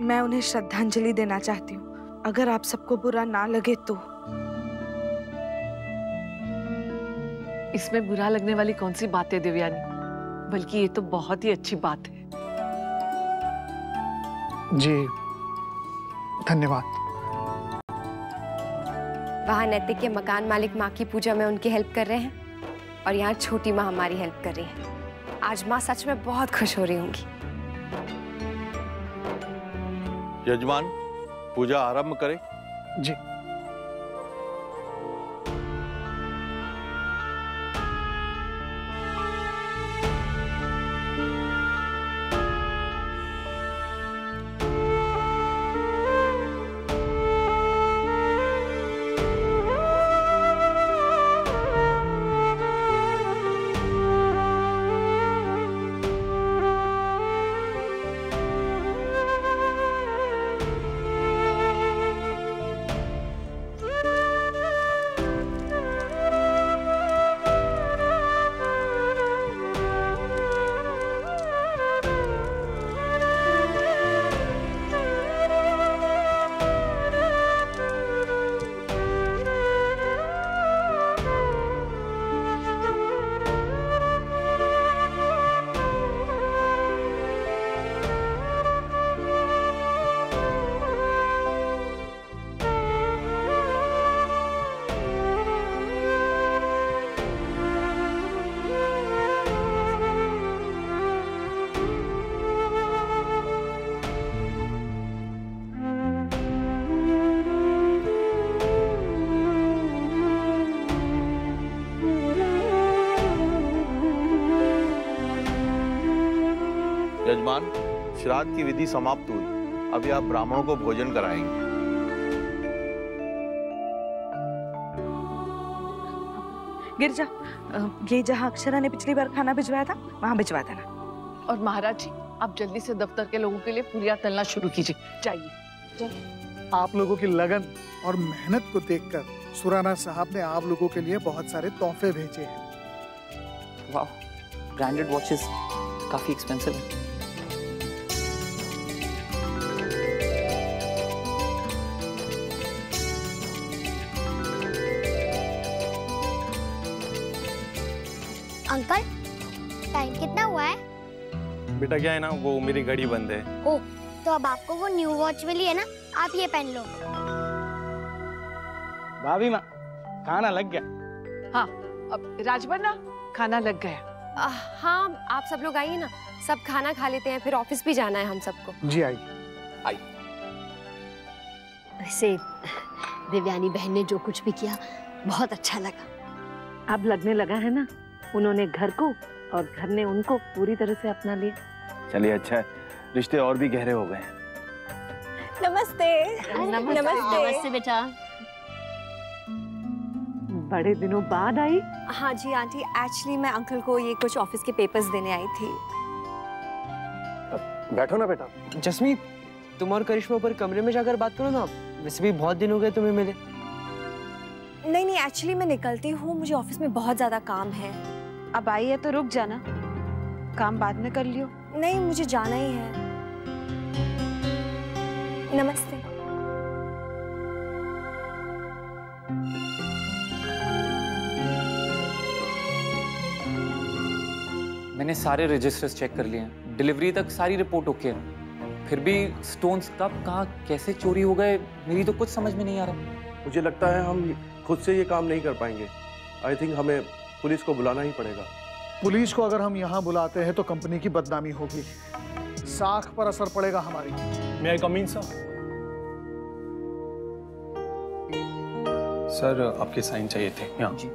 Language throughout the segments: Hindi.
मैं उन्हें श्रद्धांजलि देना चाहती हूँ। अगर आप सबको बुरा ना लगे तो। इसमें बुरा लगने वाली कौन सी बात है देवयानी? बल्कि ये तो बहुत ही अच्छी बात है। जी धन्यवाद। वहाँ नैतिक के मकान मालिक माँ की पूजा में उनकी हेल्प कर रहे हैं और यहाँ छोटी माँ हमारी हेल्प कर रही है। आज माँ सच में बहुत खुश हो रही होंगी। यजमान, पूजा आरंभ करें। जी। यजमान, श्राद्ध की विधि समाप्त हुई। अभी आप ब्राह्मणों को भोजन कराएंगे। गिरजा, ये जहाँ अक्षरा ने पिछली बार खाना भिजवाया था वहाँ भिजवा देना। और महाराज जी, आप जल्दी से दफ्तर के लोगों के लिए पूरियां तलना शुरू कीजिए। चाहिए। आप लोगों की लगन और मेहनत को देखकर सुराना साहब ने आप लोगों के लिए बहुत सारे तोहफे भेजे हैं। वाह, ब्रांडेड वॉचेस काफी एक्सपेंसिव है। अंकल, टाइम कितना हुआ है? बेटा क्या है ना, वो मेरी घड़ी बंद है। ओह, तो अब आपको वो न्यू वॉच मिली है ना, आप ये पहन लो। भाभी माँ, खाना लग गया। हाँ, अब राजबन्ना, खाना लग गया। हाँ, आप सब लोग आइए ना, सब खाना खा लेते हैं, फिर ऑफिस भी जाना है हम सबको। जी आई। वैसे देवयानी बहन ने जो कुछ भी किया बहुत अच्छा लगा। अब लगने लगा है ना, उन्होंने घर को और घर ने उनको पूरी तरह से अपना लिया। चलिए अच्छा है, रिश्ते और भी गहरे हो गए। नमस्ते। नमस्ते। नमस्ते बेटा। बड़े दिनों बाद आई। हाँ जी आंटी, एक्चुअली मैं अंकल को ये कुछ ऑफिस के पेपर्स देने आई थी। बैठो ना बेटा। जसमीत, तुम और करिश्मा ऊपर कमरे में जाकर बात करो ना। वैसे भी बहुत दिन हो गए तुम्हें मिले। नहीं, एक्चुअली मैं निकलती हूँ, मुझे ऑफिस में बहुत ज्यादा काम है। अब आई है तो रुक जाना, काम बाद में कर लियो। नहीं, मुझे जाना ही है। नमस्ते। मैंने सारे रजिस्टर्स चेक कर लिए हैं, डिलीवरी तक सारी रिपोर्ट ओके है। फिर भी स्टोन्स कब, कहाँ, कैसे चोरी हो गए, मेरी तो कुछ समझ में नहीं आ रहा। मुझे लगता है हम खुद से ये काम नहीं कर पाएंगे। आई थिंक हमें पुलिस को बुलाना ही पड़ेगा। पुलिस को अगर हम यहाँ बुलाते हैं तो कंपनी की बदनामी होगी, साख पर असर पड़ेगा हमारी। मैं आई कम इन सर? सर, आपके साइन चाहिए थे यहाँ। जी।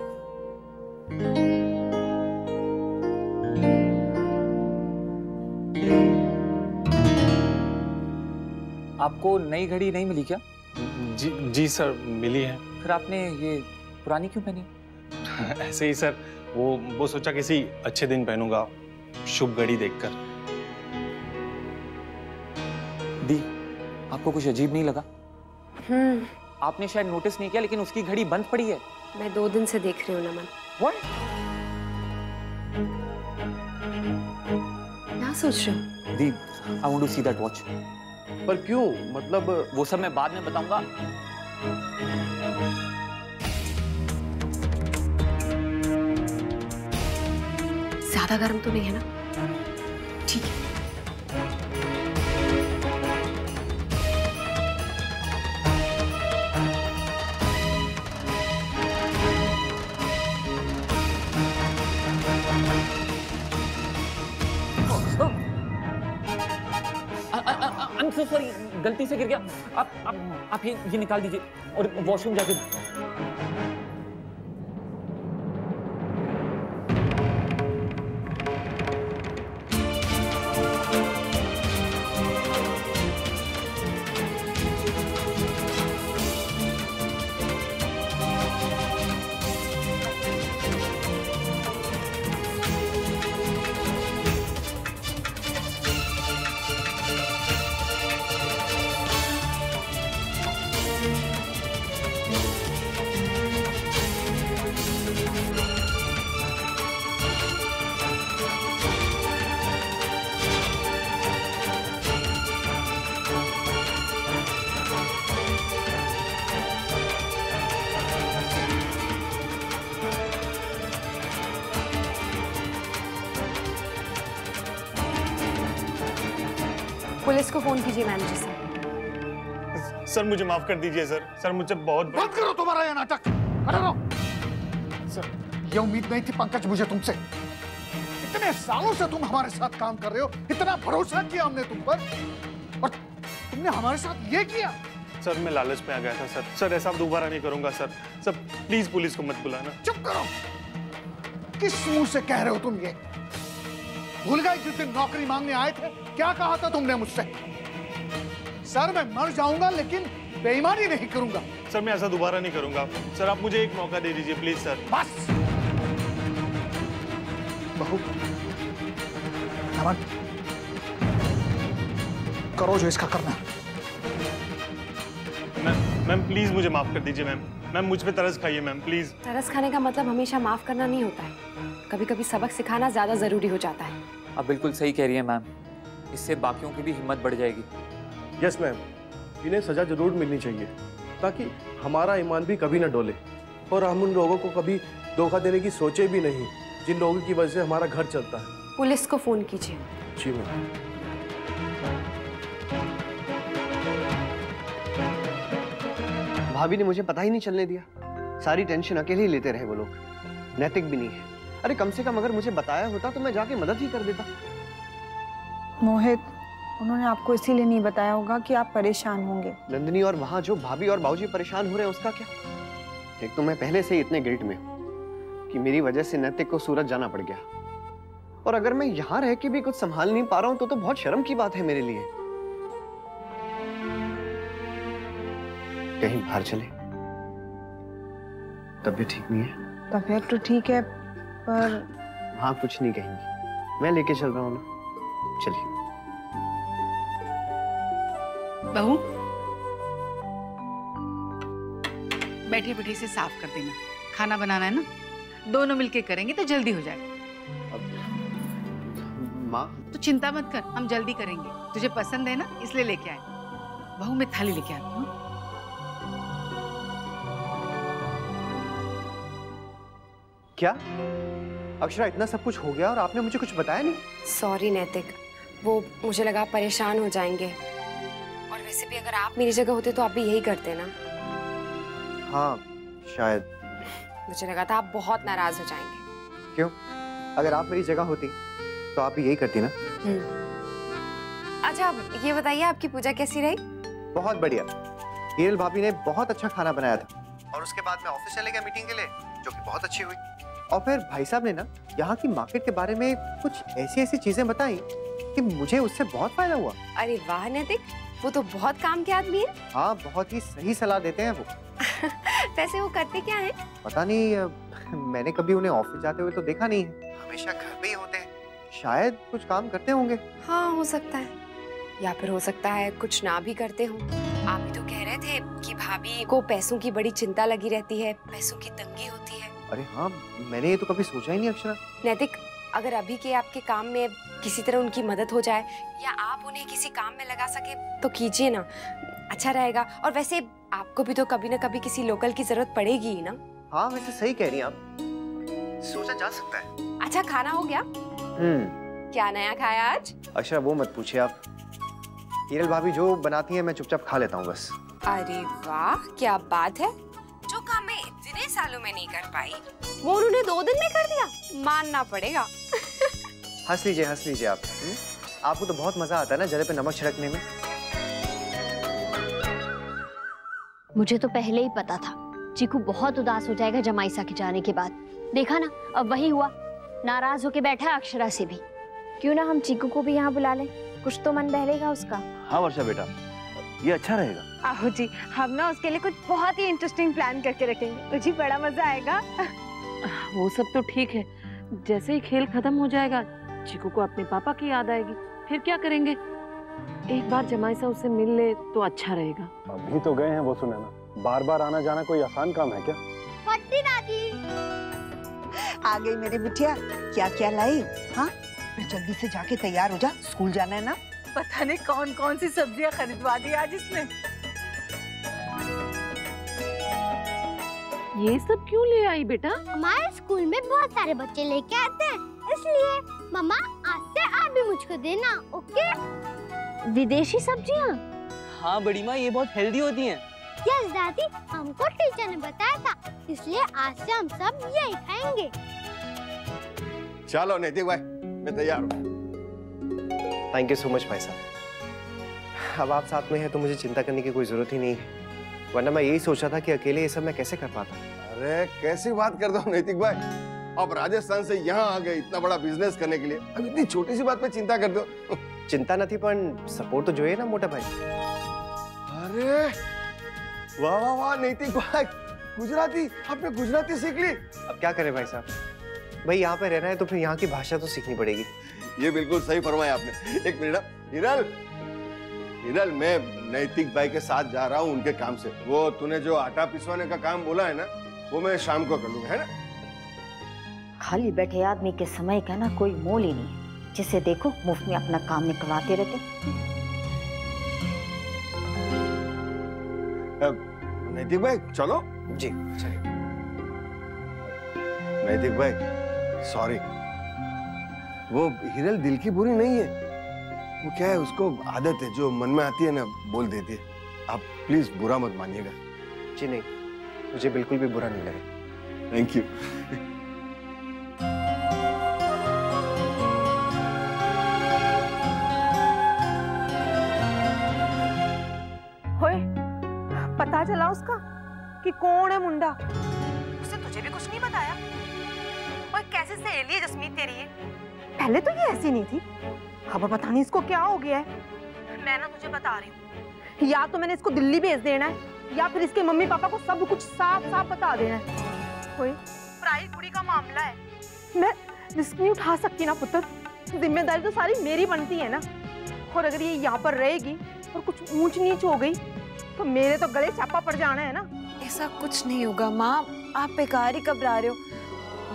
आपको नई घड़ी नहीं मिली क्या? जी सर, मिली है। फिर आपने ये पुरानी क्यों पहनी? ऐसे ही सर, वो सोचा किसी अच्छे दिन पहनूंगा, शुभ घड़ी देखकर। दी, आपको कुछ अजीब नहीं लगा? आपने शायद नोटिस नहीं किया, लेकिन उसकी घड़ी बंद पड़ी है। मैं 2 दिन से देख रही हूँ नमन। What? क्या सोच रहे हो? दी, I want to see that watch. पर क्यों? मतलब वो सब मैं बाद में बताऊंगा। ज्यादा गर्म तो नहीं है ना? ठीक है। I'm so sorry, गलती से गिर गया। आप ये निकाल दीजिए और वॉशरूम जाके। पुलिस को फोन कीजिए मैनेजर साहब। सर मुझे माफ कर दीजिए सर। सर मुझे बहुत बंद करो तुम्हारा ये नाटक। खड़े रहो। सर ये उम्मीद नहीं थी पंकज मुझे तुमसे। इतने सालों से तुम हमारे साथ काम कर रहे हो, इतना भरोसा किया हमने तुम पर, और तुमने हमारे साथ ये किया। सर मैं लालच में आ गया था सर। सर ऐसा दोबारा नहीं करूंगा सर। सर प्लीज पुलिस को मत बुलाना। चुप करो। किस मुंह से कह रहे हो तुम ये? भूल गए जिस दिन नौकरी मांगने आए थे क्या कहा था तुमने मुझसे? सर मैं मर जाऊंगा लेकिन बेईमानी नहीं करूंगा। सर मैं ऐसा दोबारा नहीं करूंगा। सर आप मुझे एक मौका दे दीजिए प्लीज सर। बस बहू नमन करो जो इसका करना। मैम प्लीज मुझे माफ कर दीजिए मैम। मैम मुझ पे तरस खाइए मैम प्लीज। तरस खाने का मतलब हमेशा माफ करना नहीं होता है। कभी कभी सबक सिखाना ज्यादा जरूरी हो जाता है। आप बिल्कुल सही कह रही है मैम, इससे बाकियों की भी हिम्मत बढ़ जाएगी। यस मैम, इन्हें सजा जरूर मिलनी चाहिए ताकि हमारा ईमान भी कभी ना डोले और हम उन लोगों को कभी धोखा देने की सोचे भी नहीं जिन लोगों की वजह से हमारा घर चलता है। पुलिस को फोन कीजिए। जी मैम। भाभी ने मुझे पता ही नहीं चलने दिया। सारी टेंशन अकेले ही लेते रहे वो लोग। नैतिक भी नहीं है। अरे कम से कम अगर मुझे बताया होता तो मैं जाके मदद ही कर देता। मोहित, उन्होंने आपको इसीलिए नहीं बताया होगा कि आप परेशान होंगे। नंदिनी, और वहां जो भाभी और बाबूजी परेशान हो रहे हैं उसका क्या? एक तो मैं पहले से ही इतने गिल्ट में हूं कि मेरी वजह से नैतिक को सूरत जाना पड़ गया, और अगर मैं यहाँ रह के भी कुछ संभाल नहीं पा रहा हूँ तो बहुत शर्म की बात है मेरे लिए। कहीं बाहर चले? तबीयत ठीक नहीं है? तबीयत तो ठीक है पर हाँ कुछ नहीं कहेंगी, मैं लेके चल रहा हूँ ना। चलिए। बहू बैठे बैठे से साफ कर देना। खाना बनाना है ना, दोनों मिलके करेंगे तो जल्दी हो जाएगा। माँ तो चिंता मत कर, हम जल्दी करेंगे। तुझे पसंद है ना इसलिए लेके आए। बहू मैं थाली लेके आती हूँ। क्या अक्षरा, इतना सब कुछ हो गया और आपने मुझे कुछ बताया नहीं? सॉरी नैतिक, वो मुझे लगा परेशान हो जाएंगे, और वैसे भी अगर आप मेरी जगह होते तो आप भी यही करते ना। हाँ शायद। मुझे लगा था आप बहुत नाराज हो जाएंगे। क्यों? अगर आप मेरी जगह होती तो आप भी यही करती ना। अच्छा अब ये बताइए आपकी पूजा कैसी रही? बहुत बढ़िया। हीरल भाभी ने बहुत अच्छा खाना बनाया था, और उसके बाद मैं ऑफिस चले गया मीटिंग के लिए, जो कि बहुत अच्छी हुई। और फिर भाई साहब ने ना यहाँ की मार्केट के बारे में कुछ ऐसी ऐसी चीजें बताई कि मुझे उससे बहुत फायदा हुआ। अरे वाह नैतिक, वो तो बहुत काम के आदमी है। हाँ, बहुत ही सही सलाह देते हैं वो। वैसे वो करते क्या है? पता नहीं, मैंने कभी उन्हें ऑफिस जाते हुए तो देखा नहीं है। हमेशा घर पे ही होते हैं। शायद कुछ काम करते होंगे। हाँ हो सकता है, या फिर हो सकता है कुछ ना भी करते हो। आप भी तो कह रहे थे कि भाभी को पैसों की बड़ी चिंता लगी रहती है, पैसों की तंगी होती है। अरे हाँ, मैंने ये तो कभी सोचा ही नहीं अक्षरा। नैतिक, अगर अभी के आपके काम में किसी तरह उनकी मदद हो जाए या आप उन्हें किसी काम में लगा सके तो कीजिए ना, अच्छा रहेगा। और वैसे आपको भी तो कभी ना कभी किसी लोकल की जरूरत पड़ेगी ही ना। हाँ वैसे सही कह रही हैं आप, सोचा जा सकता है। अच्छा खाना हो गया? क्या नया खाया आज? अच्छा वो मत पूछिए आप, हिरल भाभी जो बनाती हैं मैं चुपचाप खा लेता हूँ बस। अरे वाह क्या बात है, जो काम मैं इतने सालों में नहीं कर पाई वो उन्होंने 2 दिन में कर दिया, मानना पड़ेगा। हंस लीजिए आप। आपको तो बहुत मजा आता है ना जले पे नमक छिड़कने में। मुझे तो पहले ही पता था चीकू बहुत उदास हो जाएगा जमाईसा के जाने के बाद। देखा ना अब वही हुआ, नाराज होके बैठा है अक्षरा से भी। क्यों ना हम चीकू को भी यहाँ बुला लें, कुछ तो मन बहलेगा उसका। हाँ वर्षा बेटा, ये अच्छा रहेगा। आहो जी, हम ना उसके लिए कुछ बहुत ही इंटरेस्टिंग प्लान करके रखेंगे, मुझे बड़ा मजा आएगा। वो सब तो ठीक है, जैसे ही खेल खत्म हो जाएगा चीकू को अपने पापा की याद आएगी, फिर क्या करेंगे? एक बार जमाईसा उससे मिल ले तो अच्छा रहेगा। अभी तो गए हैं वो सुनैना, बार बार आना जाना कोई आसान काम है क्या? पट्टी दादी आ गई मेरी बिटिया, क्या क्या लाई? हाँ जल्दी से जाके तैयार हो जा, स्कूल जाना है ना। पता नहीं कौन कौन सी सब्जियां खरीदवा दी आज इसने। ये सब क्यों ले आई बेटा? हमारे स्कूल में बहुत सारे बच्चे लेके आते हैं, इसलिए मम्मा आज से आप भी मुझको देना, ओके? विदेशी सब्जियाँ? हाँ बड़ी माँ, ये बहुत हेल्दी होती हैं। यस दादी, हमको टीचर ने बताया था, इसलिए आज से हम सब यही खाएंगे। चलो नैतिक भाई, मैं तैयार हूँ। थैंक यू सो मच भाई साहब। अब आप साथ में हैं तो मुझे चिंता करने की कोई जरूरत ही नहीं है, वरना मैं यही सोच रहा था कि अकेले ये सब मैं कैसे कर पाता। अरे कैसी बात करते हो नैतिक भाई, आप राजस्थान से यहाँ आ गए इतना बड़ा बिजनेस करने के लिए, अब इतनी छोटी सी बात पे चिंता करते हो? चिंता न थी पर सपोर्ट तो जो है ना मोटा भाई। अरे वाह वाह वाह नैतिक भाई, गुजराती, आपने गुजराती सीख ली। अब क्या करें भाई साहब, भाई यहाँ पे रहना है तो फिर यहाँ की भाषा तो सीखनी पड़ेगी। ये बिल्कुल सही फरमाया आपने। एक मिनट, हिरल मैं नैतिक भाई के साथ जा रहा हूँ उनके काम से। वो तूने जो आटा पिसवाने का काम बोला है ना, वो मैं शाम को कर लूंगा, है ना? खाली बैठे आदमी के समय का ना कोई मोल ही नहीं है, जिसे देखो मुफ्त में अपना काम निकलवाते रहते। नैतिक भाई चलो। जी चलिए। नैतिक भाई सॉरी, वो हिरल दिल की बुरी नहीं है, वो क्या है उसको आदत है जो मन में आती है ना बोल देती है। आप प्लीज बुरा मत मानिएगा। जी नहीं, मुझे बिल्कुल भी बुरा नहीं लगा। Thank you. होए, पता चला उसका कि कौन है मुंडा? उसने तुझे भी कुछ नहीं बताया? और कैसे सहेली है जसमीत तेरी ये? पहले तो ये ऐसी नहीं थी, अब पता नहीं इसको क्या हो गया है। मैं ना तुझे बता रही हूँ, या तो मैंने इसको दिल्ली भेज देना है या फिर इसके मम्मी पापा को सब कुछ साफ साफ बता देना है। कोई पराई कुड़ी का मामला है, मैं रिस्क नहीं उठा सकती ना पुत्र, जिम्मेदारी तो सारी मेरी बनती है ना। और अगर ये यहाँ पर रहेगी और कुछ ऊंच नीच हो गई तो मेरे तो गले छापा पड़ जाना है ना। ऐसा कुछ नहीं होगा माँ, आप बेकार ही घबरा रहे हो।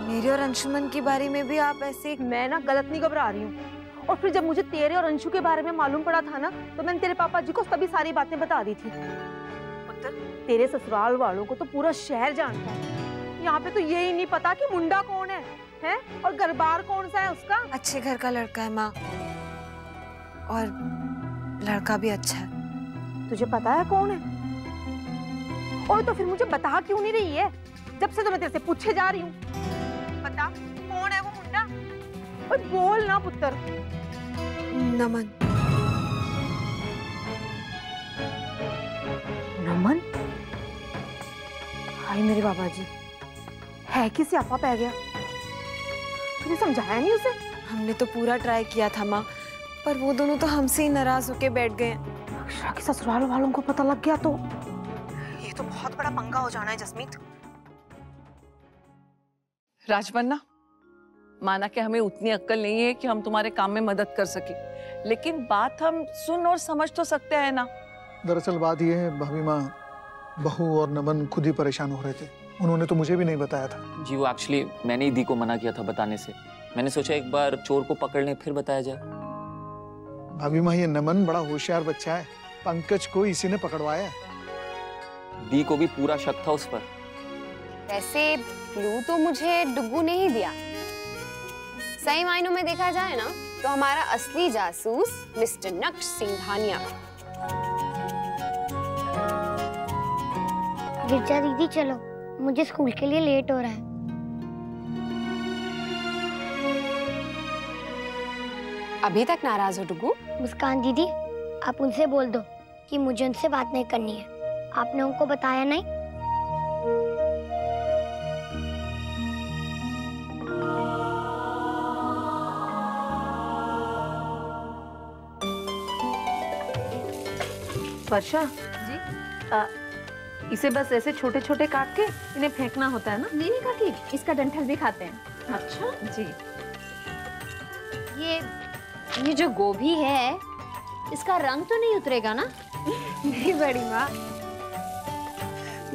मेरे और अंशुमन के बारे में भी आप ऐसे। मैं ना गलत नहीं घबरा रही हूँ, और फिर जब मुझे तेरे और अंशु के बारे में मालूम पड़ा था ना, तो मैंने तेरे पापा जी को सभी सारी बातें बता दी थी। पुत्र, तेरे ससुराल वालों को तो पूरा शहर जानता है, यहाँ पे तो यही नहीं पता कि मुंडा कौन है और घर-बार कौन सा है उसका। अच्छे घर का लड़का है माँ, और लड़का भी अच्छा है। तुझे पता है कौन है? और तो फिर मुझे बता क्यों नहीं रही है? जब से तो मैं तेरे से पूछे जा रही हूँ, बता कौन है वो मुंडा? और बोल ना पुत्र। नमन। नमन? हाय मेरे बाबा जी, है कि स्यापा पै गया? तूने समझाया नहीं उसे? हमने तो पूरा ट्राई किया था माँ, पर वो दोनों तो हमसे ही नाराज होके बैठ गए। अक्षरा के ससुराल वालों को पता लग गया तो ये तो बहुत बड़ा पंगा हो जाना है जसमीत। राजवन्ना, माना कि हमें उतनी अक्ल नहीं है कि हम तुम्हारे काम में मदद कर सके, लेकिन बात हम सुन और समझ तो सकते हैं ना। दरअसल बात ये है भाभी माँ, बहू और नमन खुद ही परेशान हो रहे थे, उन्होंने तो मुझे भी नहीं बताया था। जी वो एक्चुअली मैंने ही दी को मना किया था बताने से, मैंने सोचा एक बार चोर को पकड़ लें फिर बताया जाए। भाभी माँ, ये नमन बड़ा होशियार बच्चा है, पंकज को इसी ने पकड़वाया। दी को भी पूरा शक था उस पर। वैसे क्लू तो मुझे डुग्गू ने ही दिया। सही मायनों में देखा जाए ना तो हमारा असली जासूस मिस्टर नक्श सिंघानिया। गिरजा दीदी चलो, मुझे स्कूल के लिए लेट हो रहा है। अभी तक नाराज हो डुग्गू? मुस्कान दीदी, आप उनसे बोल दो कि मुझे उनसे बात नहीं करनी है। आपने उनको बताया नहीं? वर्षा जी, इसे बस ऐसे छोटे छोटे काट के इन्हें फेंकना होता है ना? नहीं काकी, इसका डंठल भी खाते हैं। अच्छा जी। ये जो गोभी है, इसका रंग तो नहीं उतरेगा ना? नहीं बड़ी माँ।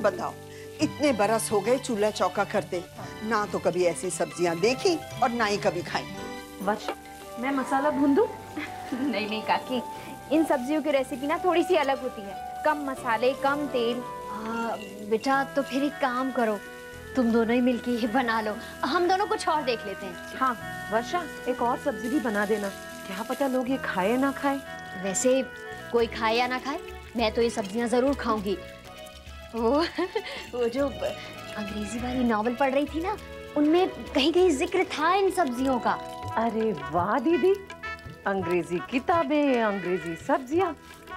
बताओ, इतने बरस हो गए चूल्हा चौका करते, ना तो कभी ऐसी सब्जियां देखी और ना ही कभी खाई। वर्षा, मैं मसाला भून दूं? नहीं काकी, इन सब्जियों की रेसिपी ना थोड़ी सी अलग होती है, कम मसाले कम तेल। बेटा तो फिर एक काम करो, तुम दोनों ही मिलके ये बना लो, हम दोनों कुछ और देख लेते हैं। हाँ वर्षा, एक और सब्जी भी बना देना, क्या पता लोग ये खाए ना खाए। वैसे कोई खाए या ना खाए, मैं तो ये सब्जियां जरूर खाऊंगी। वो जो अंग्रेजी वाली नॉवल पढ़ रही थी ना, उनमें कहीं कहीं जिक्र था इन सब्जियों का। अरे वाह दीदी, अंग्रेजी किताबें, अंग्रेजी सब्जियां,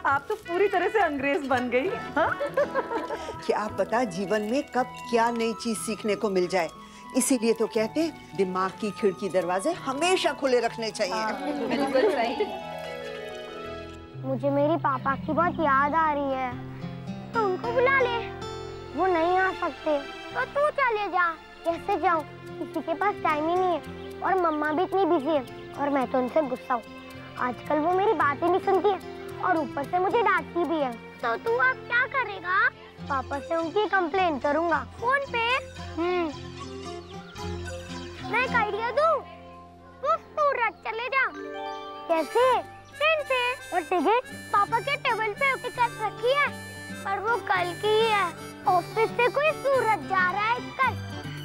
आप तो पूरी तरह से अंग्रेज बन गई। हाँ? क्या पता जीवन में कब क्या नई चीज सीखने को मिल जाए, इसीलिए तो कहते हैं दिमाग की खिड़की दरवाजे हमेशा खुले रखने चाहिए। बिल्कुल सही। मुझे मेरी पापा की बहुत याद आ रही है, तो उनको बुला ले। वो नहीं आ सकते तो तू चले जा। कैसे जाऊं, किसी के पास टाइम ही नहीं है और मम्मा भी इतनी बिजी है और मैं तो उनसे गुस्सा हूँ। आजकल वो मेरी बात ही नहीं सुनती है और ऊपर से मुझे डांटती भी है। तो तू अब क्या करेगा? पापा से उनकी कंप्लेन करूंगा फोन पे। मैं एक आइडिया दूं, तू सूरत चले जा। कैसे? ट्रेन से। और टिकट पापा के टेबल पे टिकट रखी है, पर वो कल की ही है। ऑफिस से कोई सूरत जा रहा है कल,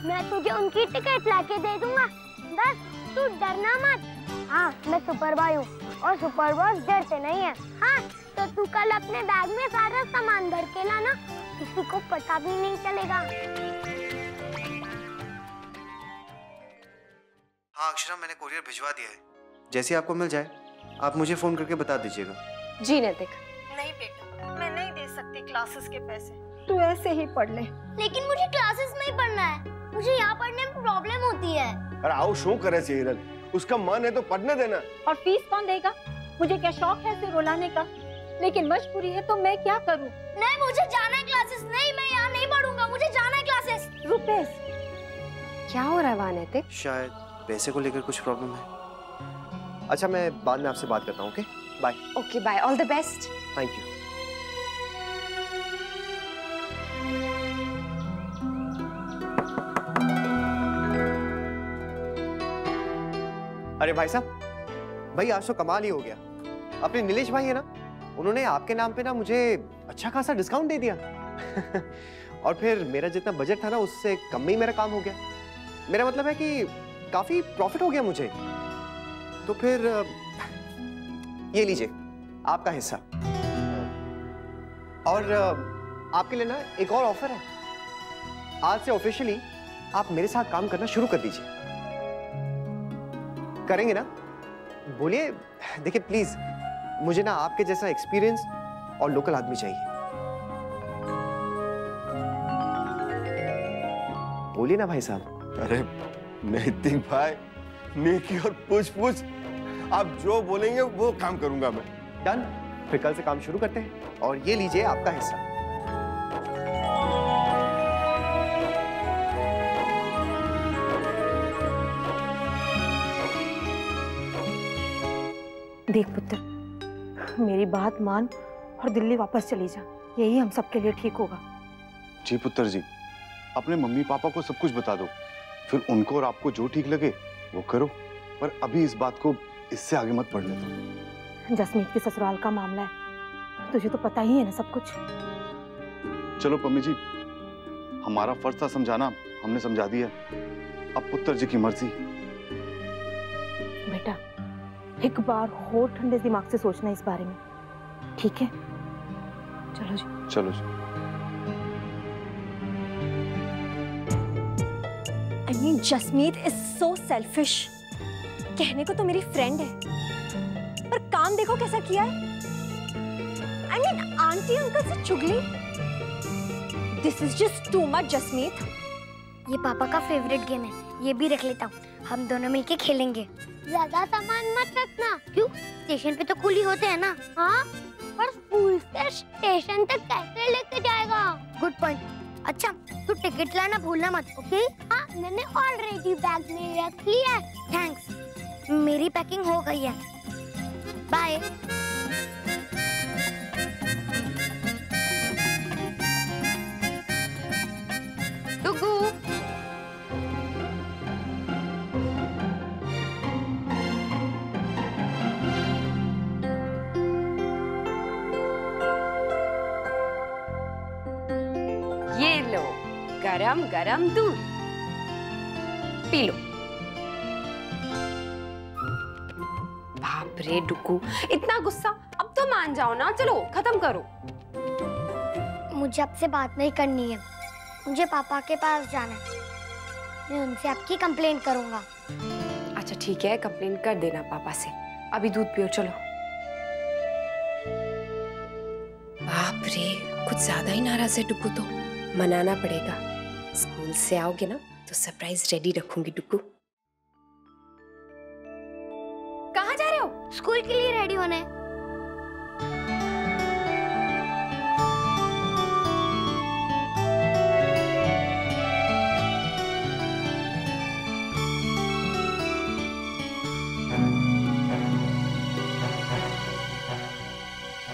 मैं तुझे उनकी टिकट लाके दे दूंगा, बस तू डरना मत। हाँ, मैं सुपर बॉय हूँ और सुपर बॉस डरते नहीं है। हाँ, तो तू कल अपने बैग में सारा सामान भर के लाना, किसी को पता भी नहीं चलेगा। हाँ अक्षरा, मैंने कोरियर भिजवा दिया है, जैसे आपको मिल जाए आप मुझे फोन करके बता दीजिएगा। जी नैतिक। नहीं बेटा, मैं नहीं दे सकती क्लासेस के पैसे, तू ऐसे ही पढ़ ले। लेकिन मुझे क्लासेस में ही पढ़ना है, मुझे यहाँ पढ़ने में प्रॉब्लम होती है। अरे आओ शो करे से हिरन, उसका मन है तो पढ़ने देना। और फीस कौन देगा? मुझे क्या शौक है इसे रुलाने का, लेकिन मजबूरी है तो मैं क्या करूं? नहीं, मुझे जाना है क्लासेस। नहीं, मैं यहाँ नहीं पढ़ूंगा, मुझे जाना है क्लासेस। रुपेश, क्या हो रहा है वहाँ नैतिक? शायद पैसे को लेकर कुछ प्रॉब्लम है। अच्छा, मैं बाद में आपसे बात करता हूँ। Okay bye. Okay bye, all the best. Thank you. अरे भाई साहब, भाई आज तो कमाल ही हो गया। अपने नीलेश भाई है ना, उन्होंने आपके नाम पे ना मुझे अच्छा खासा डिस्काउंट दे दिया। और फिर मेरा जितना बजट था ना, उससे कम में ही मेरा काम हो गया। मेरा मतलब है कि काफी प्रॉफिट हो गया मुझे। तो फिर ये लीजिए आपका हिस्सा। और आपके लिए ना एक और ऑफर है। आज से ऑफिशियली आप मेरे साथ काम करना शुरू कर दीजिए। करेंगे ना? बोलिए। देखिए प्लीज, मुझे ना आपके जैसा एक्सपीरियंस और लोकल आदमी चाहिए। बोलिए ना भाई साहब। अरे नैतिक भाई, नेकी और पूछ आप जो बोलेंगे वो काम करूंगा मैं। डन। फिर कल से काम शुरू करते हैं। और ये लीजिए आपका हिस्सा। देख पुत्र, मेरी बात मान और दिल्ली वापस चली जा, यही हम सबके लिए ठीक होगा। जी पुत्र जी, अपने मम्मी पापा को सब कुछ बता दो, फिर उनको और आपको जो ठीक लगे वो करो, पर अभी इस बात को इससे आगे मत बढ़ने दो। जसमीत की ससुराल का मामला है, तुझे तो पता ही है ना सब कुछ। चलो पम्मी जी, हमारा फर्ज था समझाना, हमने समझा दिया। अब पुत्र जी की मर्जी। बेटा एक बार और ठंडे दिमाग से सोचना इस बारे में, ठीक है? चलो जी। चलो जी। I mean, Jasmeet is so selfish. कहने को तो मेरी फ्रेंड है, पर काम देखो कैसा किया है। I mean, आंटी अंकल से चुगली। This is just too much, Jasmeet. ये पापा का फेवरेट गेम है, ये भी रख लेता हूँ, हम दोनों मिलके खेलेंगे। ज्यादा सामान मत रखना। क्यों? स्टेशन पे तो कूली होते हैं ना। हाँ, पर स्कूल से स्टेशन तक कैसे लेके जाएगा? Good point. अच्छा, तू टिकट लाना भूलना मत, ओके? हाँ, मैंने ऑलरेडी बैग में रख लिया है। थैंक्स, मेरी पैकिंग हो गई है। बाय। डुगू, ये लो गरम गरम दूध, पी लो। बाप रे डुगू, इतना गुस्सा, अब तो मान जाओ ना, चलो खत्म करो। मुझे आपसे बात नहीं करनी है, मुझे पापा के पास जाना है, मैं उनसे आपकी कंप्लेन करूंगा। अच्छा ठीक है, कंप्लेन कर देना पापा से। अभी दूध पियो, चलो। बाप रे, कुछ ज्यादा ही नाराज है डुगू तो, मनाना पड़ेगा। स्कूल से आओगे ना तो सरप्राइज रेडी रखूंगी डुगू। कहाँ जा रहे हो? स्कूल के लिए रेडी होना है।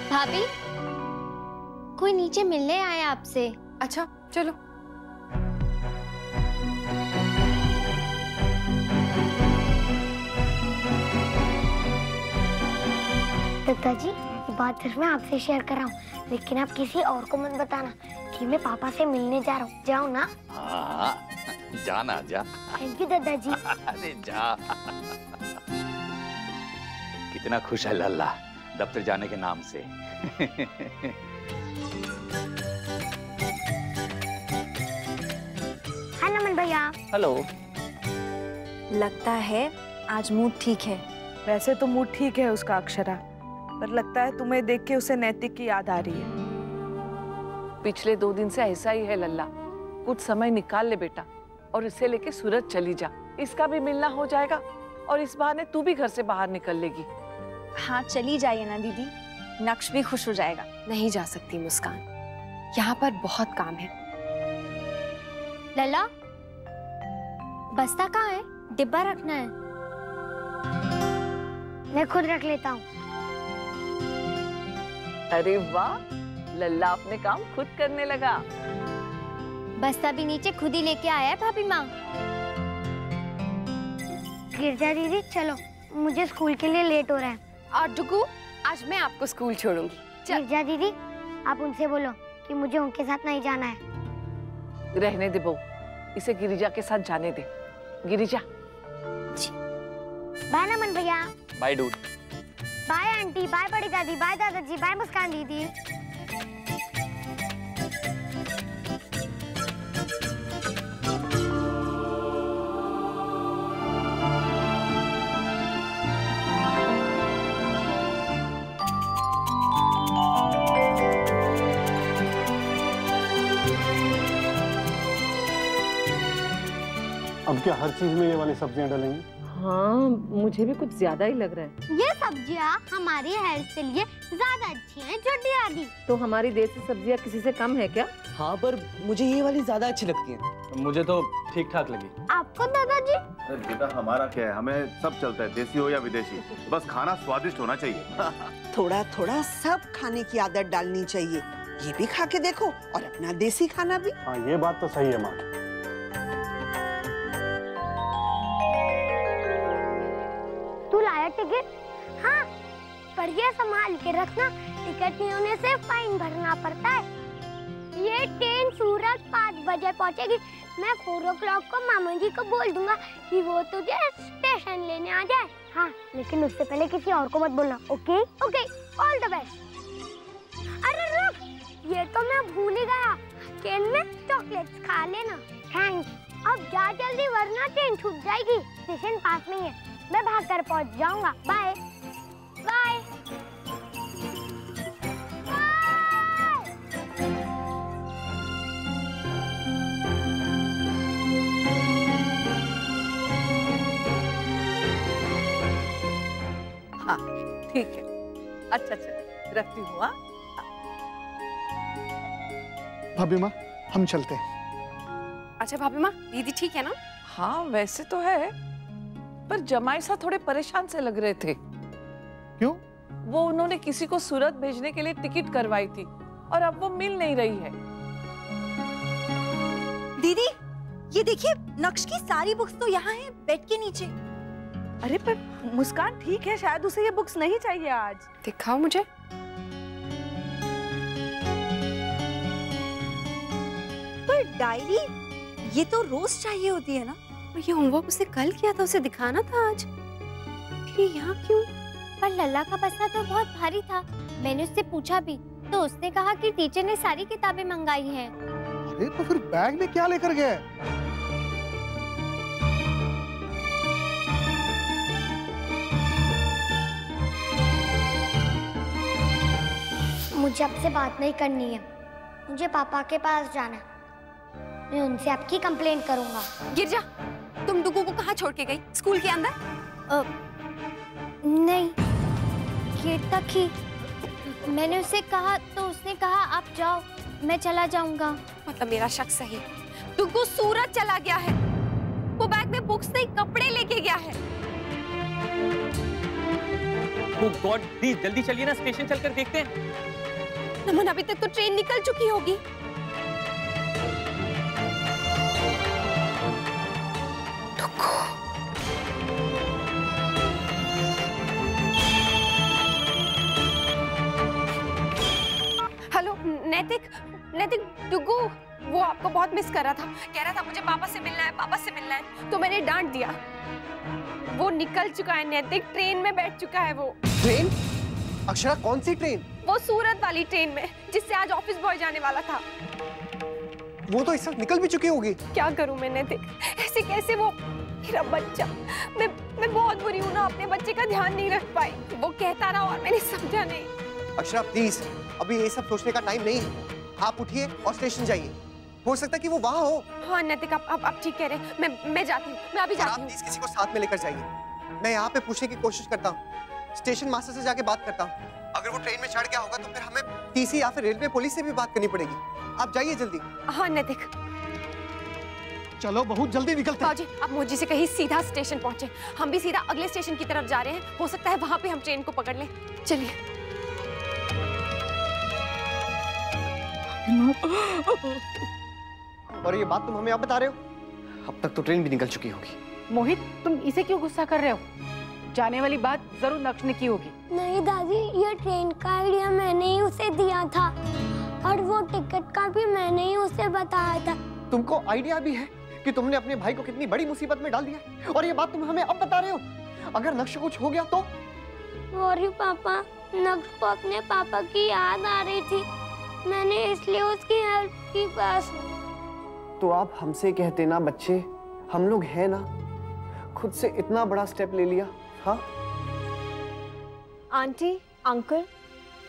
भाभी, कोई नीचे मिलने आया आपसे। अच्छा चलो। दादाजी, ये बात सिर्फ मैं आपसे शेयर कर रहा हूँ, लेकिन आप किसी और को मत बताना कि मैं पापा से मिलने जा रहा हूँ। जाओ ना? हाँ, जाना जा। थैंक यू दादाजी। अरे जा। कितना खुश है लल्ला दफ्तर जाने के नाम से। हाय नमन भैया। हेलो। लगता है आज मूड ठीक है। वैसे तो मूड ठीक है उसका अक्षरा, पर लगता है तुम्हें देख के उसे नैतिक की याद आ रही है। पिछले 2 दिन से ऐसा ही है लल्ला, कुछ समय निकाल ले बेटा और इसे लेके सूरत चली जा, इसका भी मिलना हो जाएगा और इस बहाने तू भी घर से बाहर निकल लेगी। हाँ चली जाइए ना दीदी, नक्श भी खुश हो जाएगा। नहीं जा सकती मुस्कान, यहाँ पर बहुत काम है। लला, बस्ता कहाँ है? डिब्बा रखना है। मैं खुद रख लेता हूँ। अरे वाह, लल्ला अपने काम खुद करने लगा। बस्ता भी नीचे खुद ही लेके आया है भाभी माँ। गिरजा दीदी चलो, मुझे स्कूल के लिए लेट हो रहा है। और डुगू, आज मैं आपको स्कूल छोड़ूंगी। गिरजा दीदी, आप उनसे बोलो कि मुझे उनके साथ नहीं जाना है। रहने दे बहू, इसे गिरिजा के साथ जाने दे। गिरिजा। बाय नमन भैया। Bye dude. Bye aunty, bye बड़ी दादी, बाय दादाजी, बाय मुस्कान दीदी। अब क्या हर चीज में ये वाली सब्जियां डालेंगे? हाँ, मुझे भी कुछ ज्यादा ही लग रहा है। ये सब्जियाँ हमारी हेल्थ के लिए ज्यादा अच्छी हैं छोटी दादी। तो हमारी देसी सब्जियाँ किसी से कम है क्या? हाँ, पर मुझे ये वाली ज्यादा अच्छी लगती है। मुझे तो ठीक ठाक लगी। आपको दादाजी? अरे बेटा, हमारा क्या है, हमें सब चलता है, देसी हो या विदेशी, बस खाना स्वादिष्ट होना चाहिए। थोड़ा थोड़ा सब खाने की आदत डालनी चाहिए। ये भी खा के देखो और अपना देसी खाना भी। हाँ, ये बात तो सही है माँ। टिकट? हाँ, बढ़िया संभाल के रखना, टिकट नहीं होने से फाइन भरना पड़ता है। ये ट्रेन सूरत 5 बजे पहुंचेगी। मैं 4 o'clock को मामा जी को बोल दूंगा कि वो तुझे स्टेशन लेने आ जाए। हाँ, लेकिन उससे पहले किसी और को मत बोलना, okay? Okay, all the best. अरे रुक, ये तो मैं भूल ही गया, ट्रेन में चॉकलेट्स खा लेना। थैंक्स। अब जा जल्दी वरना ट्रेन छूट जाएगी। स्टेशन पास में ही है, मैं भागकर पहुंच जाऊंगा। Bye bye. हाँ ठीक है, अच्छा रखती हूँ। हाँ भाभी माँ, हम चलते हैं। अच्छा भाभी माँ, दीदी ठीक है ना? हाँ वैसे तो है, पर जमाई सा थोड़े परेशान से लग रहे थे। क्यों? वो उन्होंने किसी को सूरत भेजने के लिए टिकट करवाई थी और अब वो मिल नहीं रही है। दीदी, ये देखिए, नक्श की सारी बुक्स तो यहाँ है, बेड के नीचे। अरे पर मुस्कान ठीक है, शायद उसे ये बुक्स नहीं चाहिए आज। दिखाओ मुझे। पर डायरी ये तो रोज चाहिए होती है ना? ये होमवर्क उसे कल किया था, उसे दिखाना था आज। फिर यहाँ क्यों? पर लल्ला का बस्ता तो बहुत भारी था। मैंने उससे पूछा भी, तो उसने कहा कि टीचर ने सारी किताबें मंगाई हैं। अरे तो फिर बैग में क्या लेकर गए? मुझे आपसे बात नहीं करनी है, मुझे पापा के पास जाना है। मैं उनसे आपकी कंप्लेंट करूंगा। गिरजा, तुम डुगू को कहाँ छोड़ के गई? स्कूल के अंदर? नहीं, गेट तक ही। मैंने उससे कहा तो उसने कहा आप जाओ, मैं चला जाऊंगा। मतलब मेरा शक सही है, डुगू सूरत चला गया है। वो बैग में बुक्स नहीं, कपड़े लेके गया है। Oh God, प्लीज जल्दी चलिए ना, स्टेशन चलकर देखते हैं। नमन, अभी तक तो ट्रेन निकल चुकी होगी। हेलो नैतिक, डुगू वो आपको बहुत मिस कर रहा था, कह रहा था मुझे पापा से मिलना है, पापा से मिलना है, तो मैंने डांट दिया। वो निकल चुका है नैतिक, ट्रेन में बैठ चुका है वो। ट्रेन? अक्षरा, कौन सी ट्रेन? वो सूरत वाली ट्रेन में, जिससे आज ऑफिस बॉय जाने वाला था। वो तो इस वक्त निकल भी चुकी होगी। क्या करूं मैं नैतिक, ऐसे कैसे? वो मेरा बच्चा, मैं बहुत बुरी हूं ना, अपने बच्चे का ध्यान नहीं रख पाई। वो कहता रहा और मैंने समझा नहीं। अक्षरा प्लीज, अभी ये सब सोचने का टाइम नहीं है। आप उठिए और स्टेशन जाइए, हो सकता है कि वो वहाँ हो। हाँ नैतिक, आप ठीक कह रहे हैं, मैं जाती हूँ, मैं अभी जाती हूँ। प्लीज किसी को साथ में लेकर जाइए। मैं यहाँ पे पूछने की कोशिश करता हूँ, स्टेशन मास्टर से जाके बात करता हूँ। अगर वो ट्रेन में चढ़ गया होगा तो फिर हमें टीसी या फिर रेलवे पुलिस से भी बात करनी पड़ेगी। आप जाइए जल्दी। हाँ नैतिक, चलो बहुत जल्दी निकलते हैं। जी, आप मुझे से कहीं सीधा स्टेशन पहुंचे, हम भी सीधा अगले स्टेशन की तरफ जा रहे हैं। हो सकता है वहां पे हम ट्रेन को पकड़ लें। चलिए। और ये बात तुम हमें अब बता रहे हो? अब तक तो ट्रेन भी निकल चुकी होगी। मोहित, तुम इसे क्यों गुस्सा कर रहे हो? जाने वाली बात जरूर नक्श ने की होगी। नहीं दादी, ये ट्रेन का आइडिया मैंने ही उसे दिया था और वो टिकट का भी मैंने ही उसे बताया था। तुमको आइडिया भी है कि तुमने अपने भाई को कितनी बड़ी मुसीबत में डाल दिया, और ये बात तुम हमें अब बता रहे हो? अगर नक्श को कुछ हो गया तो? सॉरी पापा, नक्श को अपने पापा की याद आ रही थी, मैंने इसलिए उसकी हेल्प की बस। तो आप हमसे कहते ना बच्चे, हम लोग हैं ना, खुद से इतना बड़ा स्टेप ले लिया। हाँ आंटी, अंकल,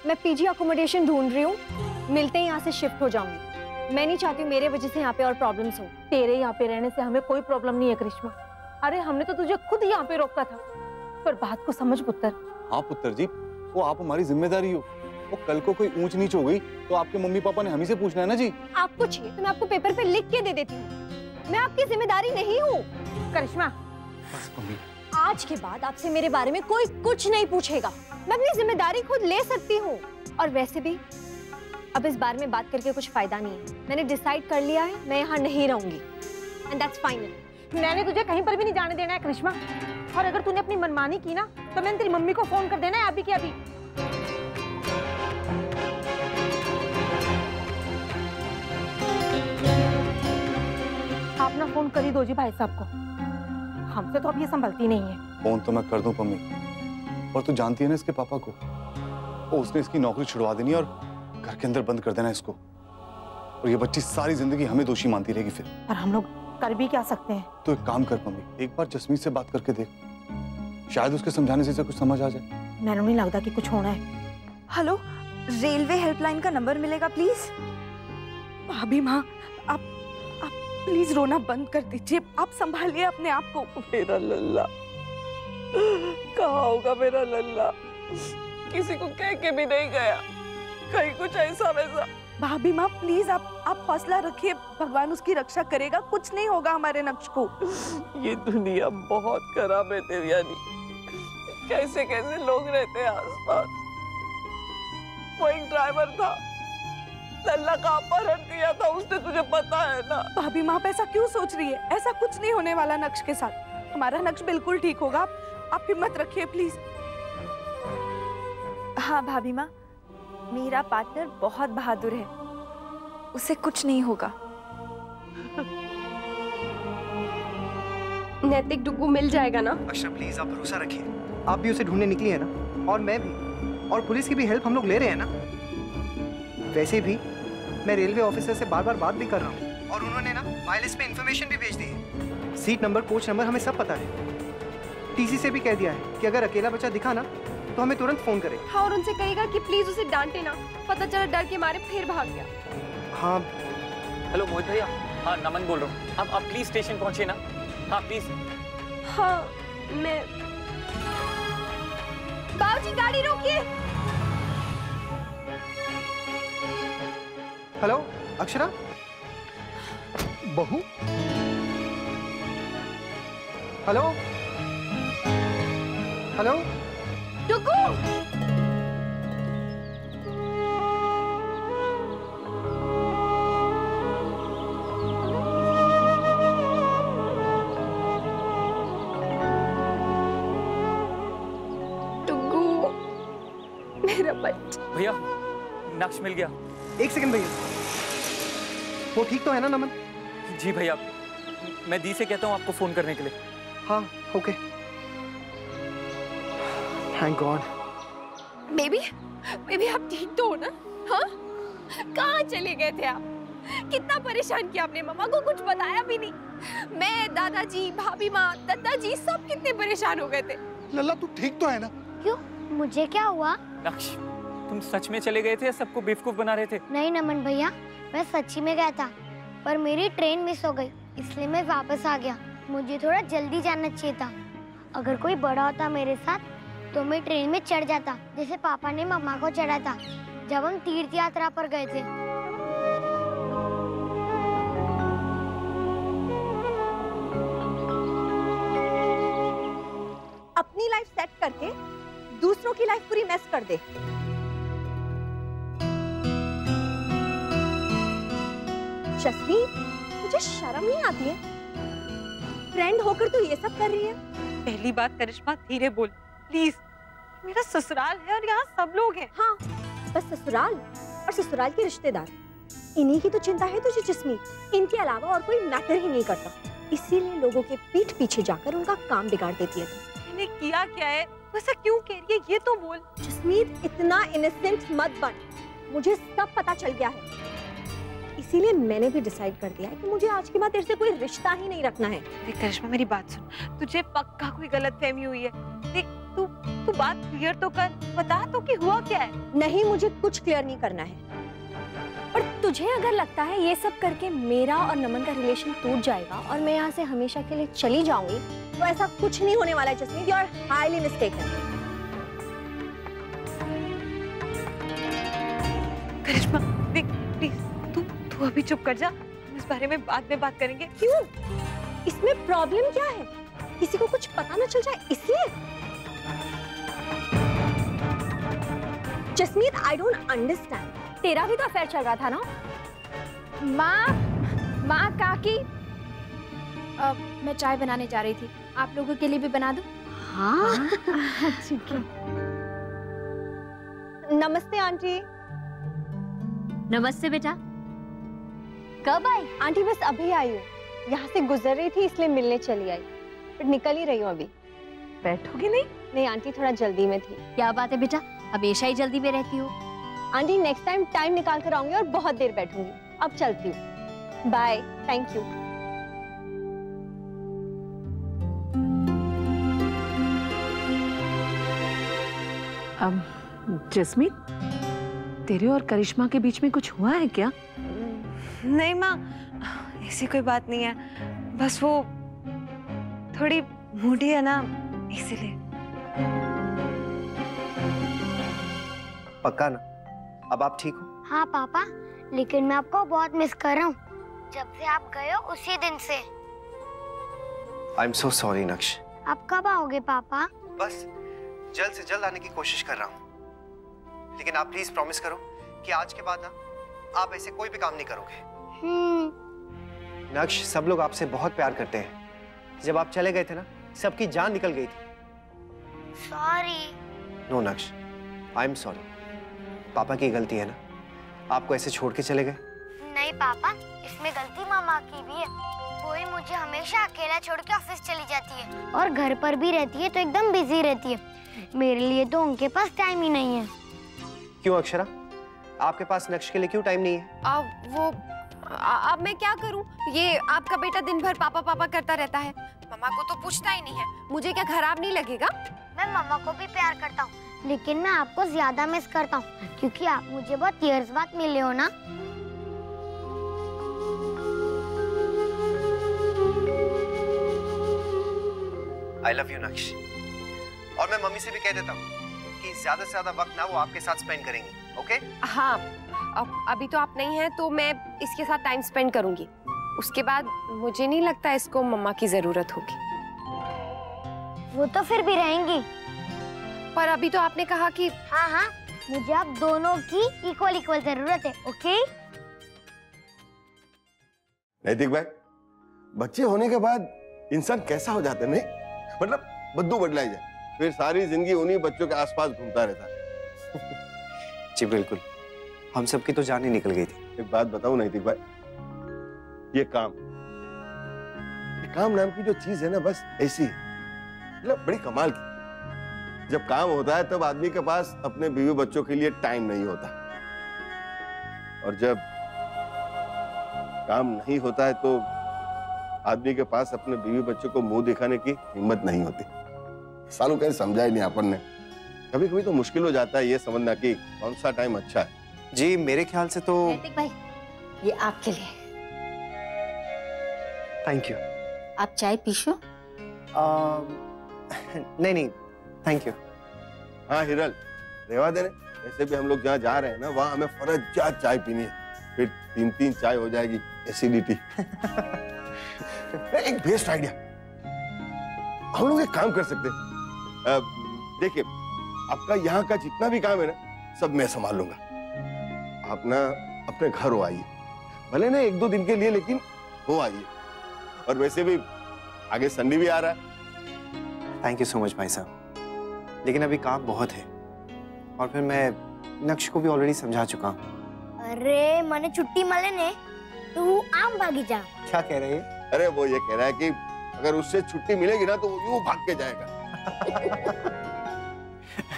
मैं पीजी अकोमोडेशन ढूंढ रही हूँ, मिलते ही यहाँ से शिफ्ट हो जाऊंगी। मैं नहीं चाहती मेरे वजह से यहाँ पे और प्रॉब्लम्स हो। तेरे यहाँ पे रहने से हमें कोई प्रॉब्लम नहीं है करिश्मा। अरे हमने तो तुझे खुद यहाँ पे रोका था, पर बात को समझ पुत्र। हाँ पुत्र जी, वो आप हमारी जिम्मेदारी हो। वो कल को कोई ऊंच नीच हो गई तो आपके मम्मी पापा ने हम ही से पूछना है ना जी। आपको चाहिए तो मैं आपको पेपर पे लिख के दे देती हूँ, मैं आपकी जिम्मेदारी नहीं हूँ। करिश्मा, आज के बाद आपसे मेरे बारे में कोई कुछ नहीं पूछेगा, मैं अपनी जिम्मेदारी खुद ले सकती हूँ। और वैसे भी अब इस बारे में बात करके कुछ फायदा नहीं है, मैंने डिसाइड कर लिया है, मैं यहाँ नहीं रहूंगी एंड दैट्स फाइनल। मैंने तुझे कहीं पर भी नहीं जाने देना है करिश्मा, और अगर तूने अपनी मनमानी की ना तो मैंने तेरी मम्मी को फोन कर देना है अभी के अभी। आप ना फोन कर ही दो जी भाई साहब को, हमसे तो अब ये संभलती नहीं है। फोन तो मैं कर दूं पम्मी, और तू जानती है ना इसके पापा को, उसने इसकी नौकरी छुड़वा देनी और घर के अंदर बंद कर देना इसको, और ये बच्ची सारी जिंदगी हमें दोषी मानती रहेगी फिर। पर हम लोग कर भी क्या सकते हैं? तो एक काम कर पम्मी, एक बार जसमीत से बात करके देख, शायद उसके समझाने से कुछ समझ आ जाए। मैंने नहीं लगता कि कुछ होना है। हेलो, रेलवे हेल्पलाइन का नंबर मिलेगा प्लीज? भाभी माँ, आप प्लीज रोना बंद कर दीजिए, आप संभालिए अपने आप को। मेरा लल्ला कहाँ होगा मेरा लल्ला? किसी को कह के भी नहीं गया, कहीं कुछ ऐसा वैसा। भाभी माँ प्लीज आप हौसला रखिए, भगवान उसकी रक्षा करेगा, कुछ नहीं होगा हमारे नक्श को। ये दुनिया बहुत खराब है देवयानी, कैसे कैसे लोग रहते हैं आसपास। वो एक ड्राइवर था, लल्ला का अपहरण किया था उसने, तुझे पता है ना। भाभी माँ ऐसा क्यों सोच रही है? ऐसा कुछ नहीं होने वाला नक्श के साथ, हमारा नक्श बिल्कुल ठीक होगा, आप हिम्मत रखिए प्लीज। हाँ भाभी माँ, मेरा पार्टनर बहुत बहादुर है, उसे कुछ नहीं होगा। नैतिक डुग्गू मिल जाएगा ना? अक्षरा प्लीज आप भरोसा रखिए, आप भी उसे ढूंढने निकली है ना, और मैं भी, और पुलिस की भी हेल्प हम लोग ले रहे हैं ना। वैसे भी मैं रेलवे ऑफिसर से बार बार बात भी कर रहा हूँ, और उन्होंने ना वायरलेस पे इंफॉर्मेशन भी भेज दी है। सीट नंबर, कोच नंबर हमें सब पता है। टीसी से भी कह दिया है कि अगर अकेला बच्चा दिखा ना तो हमें तुरंत फोन करे। हाँ, और उनसे कहेगा कि प्लीज उसे डांटे ना, पता चला डर के मारे फिर भाग गया। हाँ। हेलो मोहित भैया, हाँ नमन बोल रहा हूँ, आप प्लीज स्टेशन पहुंचे ना। हाँ प्लीज। हाँ मैं। बाबूजी गाड़ी रोकिए। हेलो अक्षरा। बहू। Hello hello Duggu. डुग्गू मेरा बच्चा। भैया नक्श मिल गया। एक सेकंड भैया, वो ठीक तो है ना नमन? जी भैया, मैं दी से कहता हूँ आपको फोन करने के लिए। हाँ ओके। Thank God. बेबी आप ठीक तो हो ना? हाँ, कहाँ चले गए थे आप? कितना परेशान किया आपने, मम्मा को कुछ बताया भी नहीं। मैं, दादाजी, भाभी माँ, दादाजी सब कितने परेशान हो गए थे। लल्ला तू ठीक तो है ना? क्यों, मुझे क्या हुआ? नक्श, तुम सच में चले गए थे या सबको बेवकूफ बना रहे थे? नहीं नमन भैया, मैं सच्ची में गया था, पर मेरी ट्रेन मिस हो गई, इसलिए मैं वापस आ गया। मुझे थोड़ा जल्दी जाना चाहिए था। अगर कोई बड़ा होता मेरे साथ तो मैं ट्रेन में चढ़ जाता, जैसे पापा ने मम्मा को चढ़ा था जब हम तीर्थ यात्रा पर गए थे। अपनी लाइफ सेट करके दूसरों की लाइफ पूरी मेस कर दे। जसमीत, मुझे शर्म नहीं आती है? फ्रेंड होकर तू ये सब कर रही है? पहली बात करिश्मा धीरे बोल प्लीज, मेरा ससुराल है और यहाँ सब लोग हैं। हाँ, बस ससुराल और ससुराल के रिश्तेदार, इन्हीं की तो चिंता है तुझे जसमीत। इनके अलावा और कोई मैटर ही नहीं करता, इसीलिए लोगों के पीठ पीछे जाकर उनका काम बिगाड़ देती है तू। मैंने किया क्या है, वैसा क्यों कह रही है, ये तो बोल। जसमीत इतना इनोसेंट मत बन, मुझे सब पता चल गया है, इसीलिए मैंने भी डिसाइड कर दिया है कि मुझे आज के बाद तेरे से कोई रिश्ता ही नहीं रखना है। देख करिश्मा मेरी बात सुन, तुझे पक्का कोई गलतफहमी हुई है। देख तू बात क्लियर तो कर, बता तो कि हुआ क्या है। नहीं, मुझे कुछ क्लियर नहीं करना है। और तुझे अगर लगता है ये सब करके मेरा और नमन का रिलेशन टूट जाएगा और मैं यहाँ से हमेशा के लिए चली जाऊंगी, तो ऐसा कुछ नहीं होने वाला है Jasmeet, you are highly mistaken. Karishma देख प्लीज, तू अभी चुप कर जा, हम इस बारे में बाद में बात करेंगे। क्यों? इसमें प्रॉब्लम क्या है? किसी को कुछ पता न चल जाए इसलिए? जसमीत, आई डोंट अंडरस्टैंड, तेरा भी तो अफेयर चल रहा था ना? माँ काकी, मैं चाय बनाने जा रही थी, आप लोगों के लिए भी बना दूं? हाँ ठीक है। नमस्ते आंटी। नमस्ते बेटा। कब आई? आंटी बस अभी आई हूँ, यहाँ से गुजर रही थी इसलिए मिलने चली आई, पर निकल ही रही हूँ अभी। बैठोगी नहीं? नहीं आंटी, थोड़ा जल्दी में थी। क्या बात है बेटा, हमेशा ही जल्दी में रहती हो। आंटी नेक्स्ट टाइम टाइम निकाल कर आऊंगी और बहुत देर बैठूंगी। अब चलती हूँ, बाय, थैंक यू। जसमीत, तेरे और करिश्मा के बीच में कुछ हुआ है क्या? नहीं माँ, ऐसी कोई बात नहीं है, बस वो थोड़ी मूडी है ना, इसीलिए। पक्का ना? अब आप ठीक हो? हाँ पापा, लेकिन मैं आपको बहुत मिस कर रहा हूँ, जब से आप गए हो उसी दिन से। आई एम सो सॉरी नक्श। आप कब आओगे पापा? बस जल्द से जल्द आने की कोशिश कर रहा हूँ, लेकिन आप प्लीज प्रॉमिस करो कि आज के बाद ना आप ऐसे कोई भी काम नहीं करोगे। नक्श, सब लोग आपसे बहुत प्यार करते हैं। जब आप चले गए थे ना, सबकी जान निकल गई थी। सॉरी। नो नक्श, आई एम सॉरी। पापा की गलती है ना, आपको ऐसे छोड़ के चले गए। नहीं पापा, इसमें गलती मामा की भी है। वो ही मुझे हमेशा अकेला छोड़ के ऑफिस चली जाती है और घर पर भी रहती है तो एकदम बिजी रहती है। मेरे लिए तो उनके पास टाइम ही नहीं है। क्यों अक्षरा, आपके पास नक्श के लिए क्यों टाइम नहीं है? अब मैं क्या करूं? ये आपका बेटा दिन भर पापा पापा करता रहता है, मम्मा को तो पूछता ही नहीं है। मुझे क्या खराब नहीं लगेगा? मैं मम्मा को भी प्यार करता हूँ, लेकिन मैं आपको ज्यादा मिस करता हूँ क्योंकि आप मुझे बहुत इयर्स बाद मिले हो ना। आई लव यू नक्श। और मैं मम्मी से भी कह देता हूँ कि ज्यादा से ज्यादा वक्त ना वो आपके साथ स्पेंड करेंगी, ओके? हाँ, अभी तो आप नहीं हैं तो मैं इसके साथ टाइम स्पेंड करूंगी। उसके बाद मुझे नहीं लगता इसको मम्मा की जरूरत होगी। वो तो फिर भी रहेंगी। पर अभी तो आपने कहा कि हाँ हाँ, मुझे आप दोनों की इक्वल जरूरत है, ओके? नैतिक भाई, बच्चे होने के बाद इंसान कैसा हो जाता है? नहीं मतलब बद्दू बदलाई जाए, फिर सारी जिंदगी उन्हीं बच्चों के आसपास घूमता रहता है। जी बिल्कुल, हम सबकी तो जान ही निकल गई थी। एक बात बताऊं नैतिक भाई, ये काम नाम की जो चीज है ना, बस ऐसी है, मतलब बड़ी कमाल की। जब काम होता है तब आदमी के पास अपने बीवी बच्चों के लिए टाइम नहीं होता, और जब काम नहीं होता है तो आदमी के पास अपने बीवी बच्चों को मुंह दिखाने की हिम्मत नहीं होती। सालों कहीं समझा ही नहीं अपन ने। कभी कभी तो मुश्किल हो जाता है ये समझना कि कौन सा टाइम अच्छा है। जी मेरे ख्याल से तो नैतिक भाई, ये आपके लिए। Thank you. आप चाय पीशो? नहीं थैंक यू। हाँ हिरल, रेवा देने, वैसे भी हम लोग जहाँ जा रहे हैं ना, वहाँ हमें फर्स्ट चाय पीनी है, फिर 3 चाय हो जाएगी, एसिडिटी। एक बेस्ट आइडिया, हम लोग एक काम कर सकते हैं। देखिए, आपका यहाँ का जितना भी काम है ना, सब मैं संभाल लूंगा। आप ना अपने घर हो आइए, भले ना 1-2 दिन के लिए, लेकिन हो आइए। और वैसे भी आगे संडे भी आ रहा है। थैंक यू सो मच भाई साहब, लेकिन अभी काम बहुत है, और फिर मैं नक्श को भी ऑलरेडी समझा चुका हूँ। अरे मैंने छुट्टी मले ने तू आम भागी जा। क्या कह रहे हैं? अरे वो ये कह रहा है कि अगर उससे छुट्टी मिलेगी ना तो वो यूं भाग के जाएगा।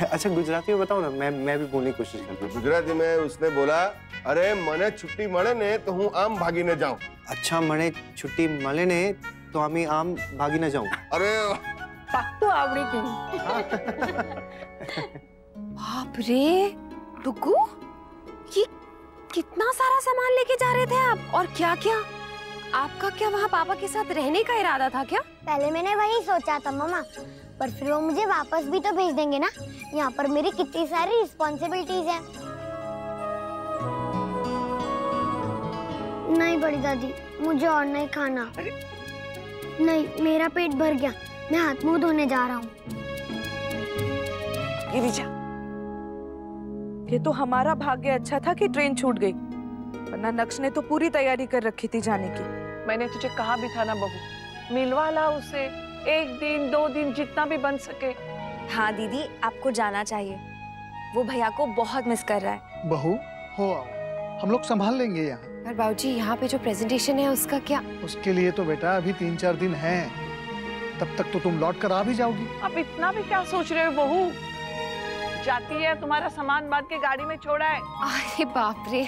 अच्छा गुजराती में बताओ ना, मैं भी बोलने की कोशिश करता हूँ। गुजराती में उसने बोला, अरे मने छुट्टी मळे ने तो हूँ आम भागी न जाऊं। अच्छा, मने छुट्टी मळे ने तो आमी आम भागी न जाऊं। अरे तो आवड़ी की। बाप रे डुगू, ये कितना सारा सामान लेके जा रहे थे आप, और क्या क्या? आपका क्या वहाँ पापा के साथ रहने का इरादा था क्या? पहले मैंने वही सोचा था मामा, पर फिर वो मुझे वापस भी तो भेज देंगे ना। यहाँ पर मेरी कितनी सारी रिस्पॉन्सिबिलिटीज हैं। नहीं बड़ी दादी, मुझे और नहीं खाना। नहीं, मेरा पेट भर गया, मैं हाथ मुंह धोने जा रहा हूँ। ये तो हमारा भाग्य अच्छा था कि ट्रेन छूट गई, वरना नक्श ने तो पूरी तैयारी कर रखी थी जाने की। मैंने तुझे कहा भी था ना बहू, मिलवा ला उसे, 1 दिन 2 दिन जितना भी बन सके। हाँ दीदी, आपको जाना चाहिए। वो भैया को बहुत मिस कर रहा है। बहू हो आओ, हम लोग संभाल लेंगे यहाँ। पर बाबूजी, यहाँ पे जो प्रेजेंटेशन है उसका क्या? उसके लिए तो बेटा अभी 3-4 दिन हैं। तब तक तो तुम लौट कर आ भी जाओगी। अब इतना भी क्या सोच रहे हो बहू? जाती है, तुम्हारा सामान बांध के गाड़ी में छोड़ा है। अरे बाप रे,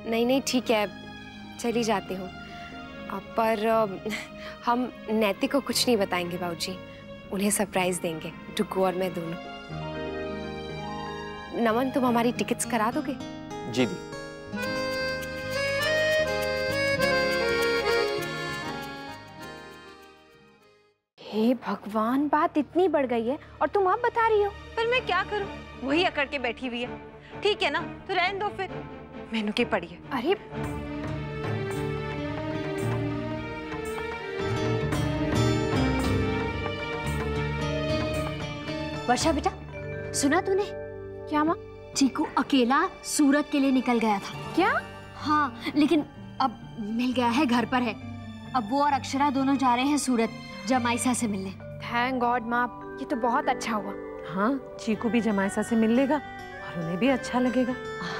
नहीं ठीक है, चली जाती हूँ। पर हम नैतिक को कुछ नहीं बताएंगे बाबूजी, उन्हें सरप्राइज देंगे, टुकू और मैं दोनों। नमन, तुम हमारी टिकट्स करा दोगे? जी दी। हे भगवान, बात इतनी बढ़ गई है और तुम अब बता रही हो। पर मैं क्या करूं, वही अकड़ के बैठी हुई है। ठीक है ना, तो रहने दो फिर, मेनू की पड़ी है। अरे वर्षा बेटा, सुना तूने? क्या माँ? चीकू अकेला सूरत के लिए निकल गया था। क्या? हाँ, लेकिन अब मिल गया है, घर पर है। अब वो और अक्षरा दोनों जा रहे हैं सूरत जमाइसा से मिलने। थैंक गॉड माँ, ये तो बहुत अच्छा हुआ। हाँ, चीकू भी जमाइसा से मिल लेगा और उन्हें भी अच्छा लगेगा।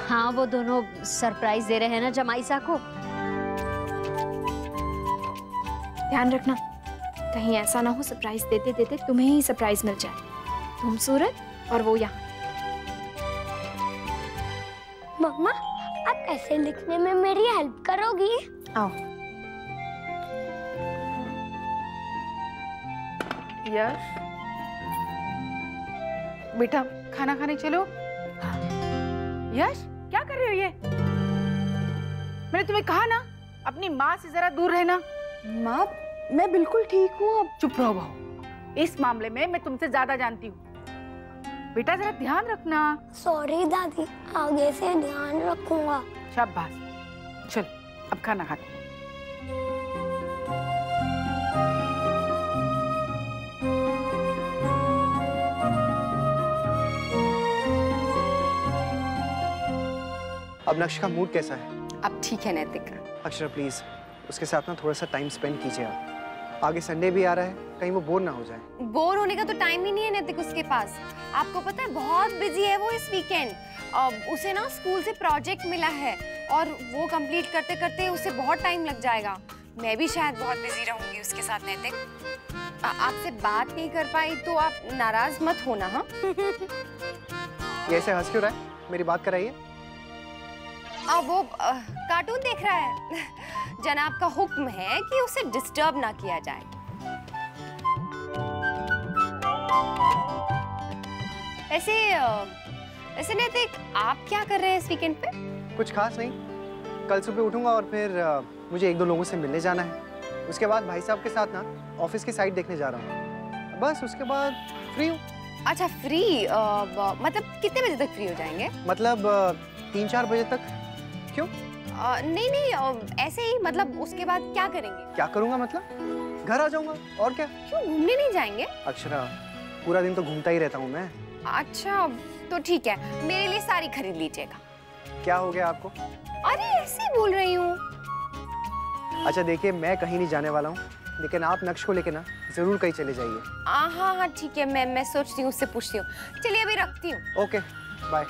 हाँ, वो दोनों सरप्राइज दे रहे हैं ना जमाइसा को। ध्यान रखना, कहीं ऐसा ना हो सरप्राइज देते देते तुम्हें ही सरप्राइज मिल जाए। तुम सूरत और वो यहाँ। मम्मा, आप ऐसे लिखने में मेरी हेल्प करोगी? आओ। यश, बेटा खाना खाने चलो। यश, क्या कर रहे हो ये? मैंने तुम्हें कहा ना, अपनी माँ से जरा दूर रहना। माँ, मैं बिल्कुल ठीक हूँ। अब चुप रहो बहू, इस मामले में मैं तुमसे ज्यादा जानती हूँ। बेटा जरा ध्यान रखना। सॉरी दादी, आगे से ध्यान रखूंगा। शाबाश। चल अब खाना खाते। अब नक्श का मूड कैसा है? अब ठीक है नैतिक। अक्षरा प्लीज, उसके साथ ना थोड़ा सा टाइम स्पेंड कीजिए आप। आगे संडे भी आ रहा है, कहीं वो बोर ना हो जाए। बोर होने का तो टाइम ही नहीं है नैतिक उसके पास। आपको पता है, बहुत बिजी है वो इस वीकेंड। उसे ना स्कूल से प्रोजेक्ट मिला है और वो कंप्लीट करते करते उसे बहुत टाइम लग जाएगा। मैं भी शायद बहुत बिजी रहूंगी उसके साथ नैतिक। आपसे बात नहीं कर पाई तो आप नाराज मत होना। हाँ ये ऐसे हंस क्यों रहा है? मेरी बात कराइए। वो कार्टून देख रहा है। जनाब का हुक्म है कि उसे डिस्टर्ब ना किया जाए। ऐसे नैतिक, आप क्या कर रहे हैं इस वीकेंड पे? कुछ खास नहीं, कल सुबह उठूंगा और फिर मुझे 1-2 लोगों से मिलने जाना है। उसके बाद भाई साहब के साथ ना ऑफिस की साइट देखने जा रहा हूँ। बस उसके बाद फ्री हूँ। अच्छा फ्री, मतलब कितने बजे तक फ्री हो जाएंगे? मतलब 3-4 बजे तक। क्यों? नहीं ऐसे ही, मतलब उसके बाद क्या करेंगे? क्या करूंगा मतलब? घर आ जाऊंगा और क्या। क्यों, घूमने नहीं जाएंगे? अक्षरा, पूरा दिन तो घूमता ही रहता हूँ मैं। अच्छा तो ठीक है, मेरे लिए साड़ी खरीद लीजिएगा। क्या हो गया आपको? अरे ऐसे ही बोल रही हूँ। अच्छा देखिए, मैं कहीं नहीं जाने वाला हूँ, लेकिन आप नक्श को लेके ना जरूर कहीं चले जाइए। हाँ ठीक है, मैं सोचती हूँ, उससे पूछती हूँ। चलिए अभी रखती हूँ। Okay bye.